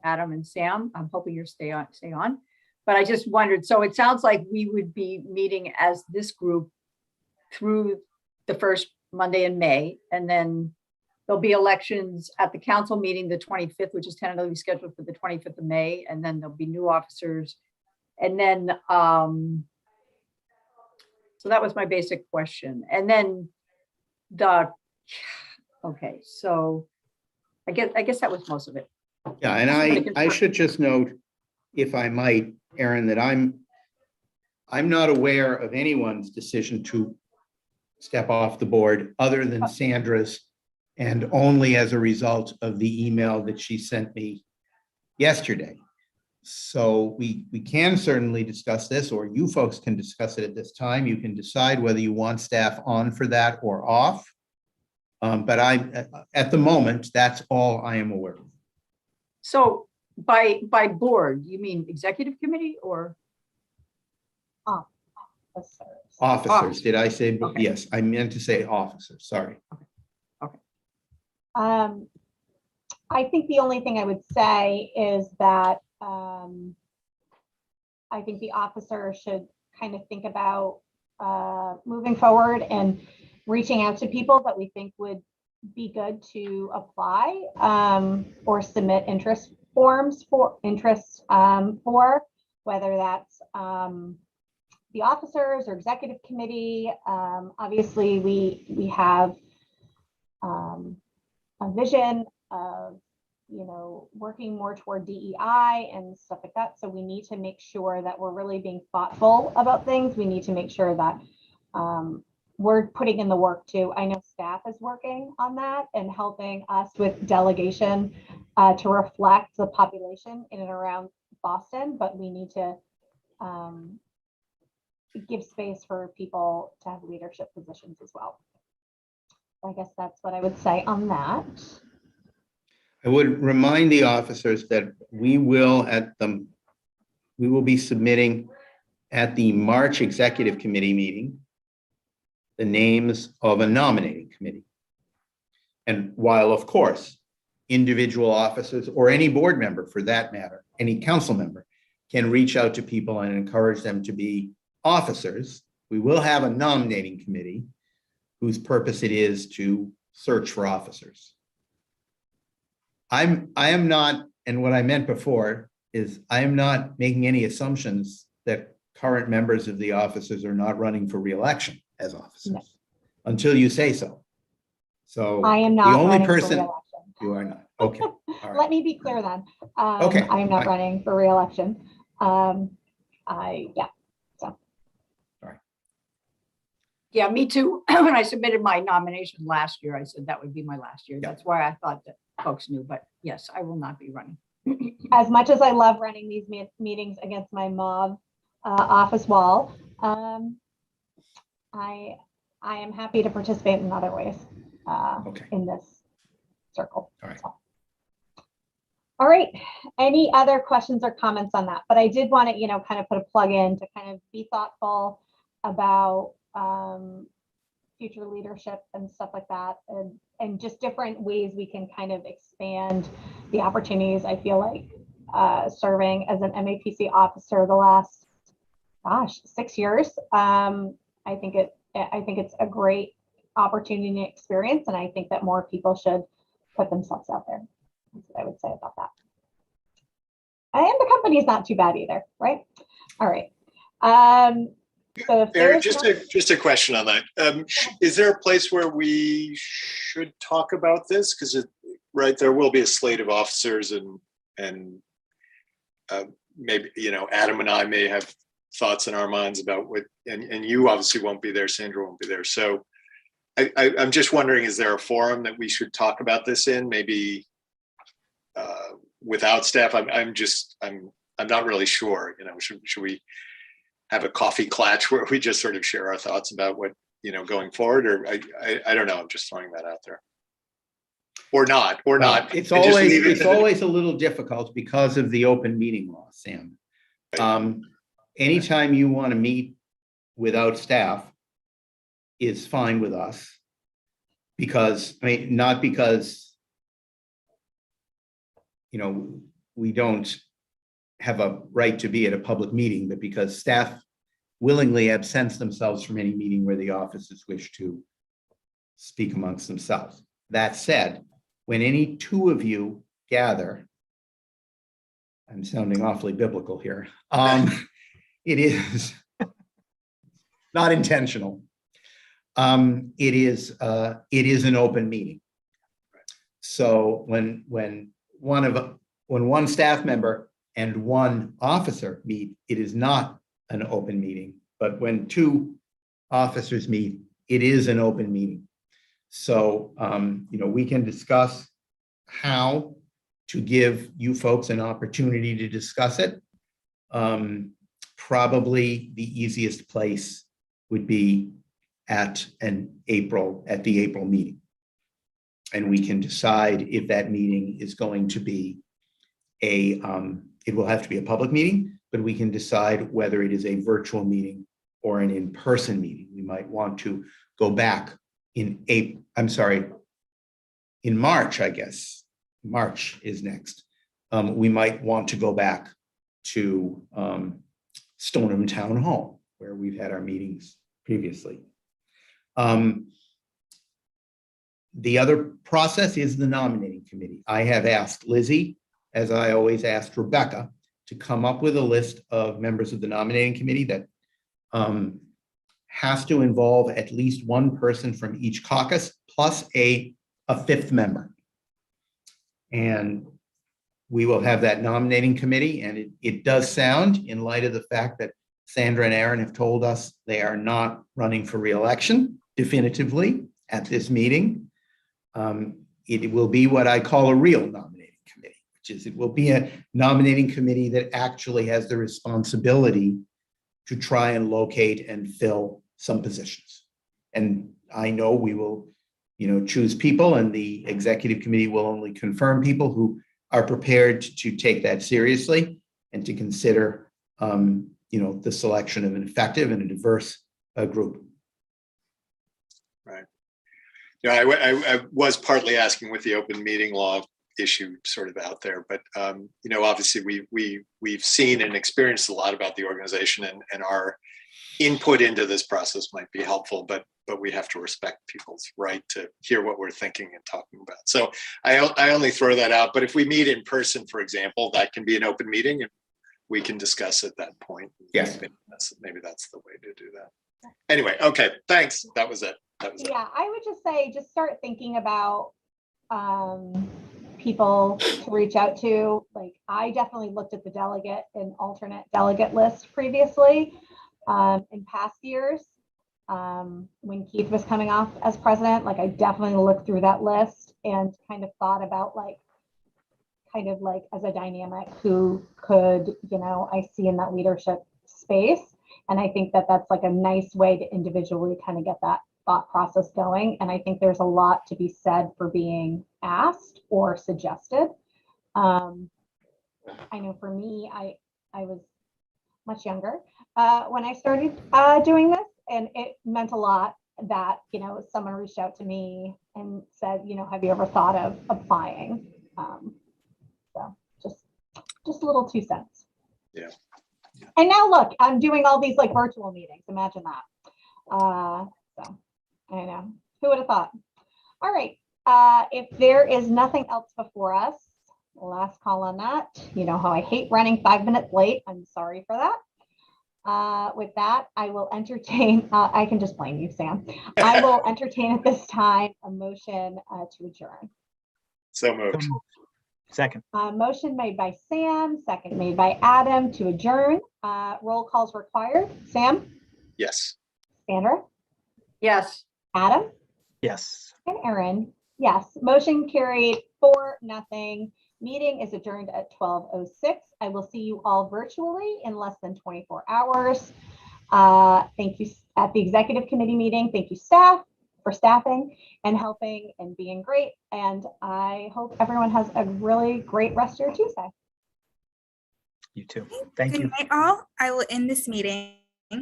Adam and Sam. I'm hoping you're stay on. But I just wondered, so it sounds like we would be meeting as this group through the first Monday in May, and then there'll be elections at the council meeting, the 25th, which is tentatively scheduled for the 25th of May, and then there'll be new officers. And then, so that was my basic question. And then okay, so I guess that was most of it. Yeah, and I should just note, if I might, Aaron, that I'm not aware of anyone's decision to step off the board other than Sandra's, and only as a result of the email that she sent me yesterday. So we can certainly discuss this, or you folks can discuss it at this time. You can decide whether you want staff on for that or off. But at the moment, that's all I am aware of. So by board, you mean executive committee or? Officers, did I say? Okay. Yes, I meant to say officers, sorry. I think the only thing I would say is that I think the officer should kind of think about moving forward and reaching out to people that we think would be good to apply or submit interest forms for whether that's the officers or executive committee. Obviously, we have a vision of working more toward DEI and stuff like that. So we need to make sure that we're really being thoughtful about things. We need to make sure that we're putting in the work too. I know staff is working on that and helping us with delegation to reflect the population in and around Boston, but we need to give space for people to have leadership positions as well. I guess that's what I would say on that. I would remind the officers that we will be submitting at the March Executive Committee meeting the names of a nominating committee. And while, of course, individual officers or any board member for that matter, any council member can reach out to people and encourage them to be officers, we will have a nominating committee whose purpose it is to search for officers. I am not, and what I meant before is I am not making any assumptions that current members of the officers are not running for re-election as officers No. until you say so. So I am the not only running for person re-election. you are not. Okay. All Let right. me be clear then. Okay, I am not fine. running for re-election. Yeah, me too. When I submitted my nomination last year, I said that would be my last year. Yeah. That's why I thought that folks knew, but yes, I will not be running. As much as I love running these meetings against my mob office wall, I am happy to participate in other ways Okay. in this circle. All right. So. All right. Any other questions or comments on that? But I did want to, kind of put a plug in to kind of be thoughtful about future leadership and stuff like that, and just different ways we can kind of expand the opportunities. I feel like serving as an MAPC officer the last, 6 years. I think it's a great opportunity and experience, and I think that more people should put themselves out there. That's what I would say about that. And the company is not too bad either, right? All right. So if Mary, there's just a question on that. Is there a place where we should talk about this? Because there will be a slate of officers, and maybe Adam and I may have thoughts in our minds about what, and you obviously won't be there, Sandra won't be there. So I'm just wondering, is there a forum that we should talk about this in? Maybe without staff? I'm not really sure. Should we have a coffee clatch where we just sort of share our thoughts about what, going forward, or I don't know. I'm just throwing that out there. Or not. It's always a little difficult because of the open meeting law, Sam. Anytime you want to meet without staff is fine with us, because, not because, we don't have a right to be at a public meeting, but because staff willingly absents themselves from any meeting where the officers wish to speak amongst themselves. That said, when any two of you gather, I'm sounding awfully biblical here, it is not intentional. It is an open meeting. So when one staff member and one officer meet, it is not an open meeting. But when two officers meet, it is an open meeting. So, we can discuss how to give you folks an opportunity to discuss it. Probably the easiest place would be at the April meeting. And we can decide if that meeting is going to be it will have to be a public meeting, but we can decide whether it is a virtual meeting or an in-person meeting. We might want to go back in March, I guess. March is next. We might want to go back to Stoneham Town Hall, where we've had our meetings previously. The other process is the nominating committee. I have asked Lizzie, as I always asked Rebecca, to come up with a list of members of the nominating committee that has to involve at least one person from each caucus plus a fifth member. And we will have that nominating committee, and it does sound, in light of the fact that Sandra and Aaron have told us they are not running for re-election definitively at this meeting, it will be what I call a real nominating committee, changes. It will be a nominating committee that actually has the responsibility to try and locate and fill some positions. And I know we will, choose people, and the executive committee will only confirm people who are prepared to take that seriously and to consider, the selection of an effective and a diverse group. Right. I was partly asking with the open meeting law issue sort of out there, but obviously we've seen and experienced a lot about the organization, and our input into this process might be helpful, but we have to respect people's right to hear what we're thinking and talking about. So I only throw that out, but if we meet in person, for example, that can be an open meeting and we can discuss at that point. Yes. Maybe that's the way to do that. Anyway, okay, thanks. That was it. Yeah, I would just say, just start thinking about people to reach out to. Like, I definitely looked at the delegate and alternate delegate list previously in past years. When Keith was coming off as president, like, I definitely looked through that list and kind of thought about as a dynamic who could, I see in that leadership space. And I think that that's like a nice way to individually kind of get that thought process going. And I think there's a lot to be said for being asked or suggested. I know for me, I was much younger when I started doing this, and it meant a lot that, someone reached out to me and said, have you ever thought of applying? So just a little 2 cents. Yeah. And now look, I'm doing all these like virtual meetings. Imagine that. So I know, who would have thought? All right. If there is nothing else before us, last call on that. You know how I hate running 5 minutes late. I'm sorry for that. With that, I will entertain, I can just blame you, Sam. I will entertain at this time a motion to adjourn. So moved. Second. Motion made by Sam, second made by Adam to adjourn. Roll calls required. Sam? Yes. Sandra? Yes. Adam? Yes. And Aaron? Yes. Motion carried 4-0. Meeting is adjourned at 12:06. I will see you all virtually in less than 24 hours. Thank you at the executive committee meeting. Thank you, staff, for staffing and helping and being great. And I hope everyone has a really great rest of your Tuesday. You too. Thank Good you. night, all. I will end this meeting.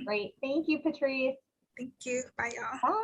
Great. Thank you, Patrice. Thank you. Bye, y'all. Bye.